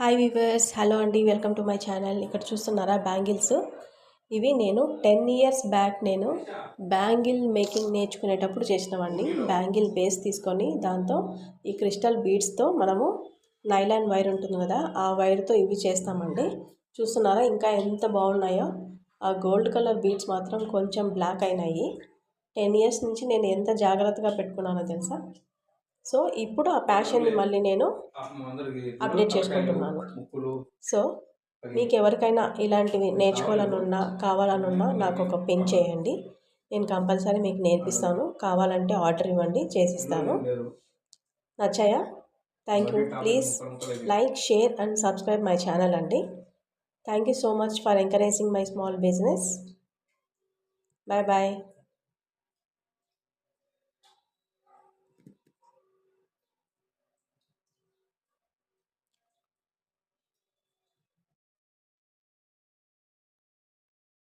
Hi weavers, hello అండి, welcome to my channel. ఇక్కడ చూస్తున్నారా బ్యాంగిల్స్. ఇవి నేను 10 ఇయర్స్ బ్యాక్ నేను బ్యాంగిల్ మేకింగ్ నేర్చుకునేటప్పుడు చేసినామండి. బ్యాంగిల్ బేస్ తీసుకొని దాంతో ఈ క్రిస్టల్ బీడ్స్తో మనము నైలాన్ వైర్ ఉంటుంది కదా, ఆ వైర్తో ఇవి చేస్తామండి. చూస్తున్నారా ఇంకా ఎంత బాగున్నాయో. ఆ గోల్డ్ కలర్ బీడ్స్ మాత్రం కొంచెం బ్లాక్ అయినాయి. 10 ఇయర్స్ నుంచి నేను ఎంత జాగ్రత్తగా పెట్టుకున్నానో తెలుసా. సో ఇప్పుడు ఆ ప్యాషన్ని మళ్ళీ నేను అప్డేట్ చేసుకుంటున్నాను. సో మీకు ఎవరికైనా ఇలాంటివి నేర్చుకోవాలనున్నా కావాలనున్నా నాకు ఒక పిన్ చేయండి. నేను కంపల్సరీ మీకు నేర్పిస్తాను. కావాలంటే ఆర్డర్ ఇవ్వండి, చేసిస్తాను. నచ్చాయా? Thank you. Please like, share and subscribe my channel అండి. Thank you so much for encouraging my small business. Bye bye.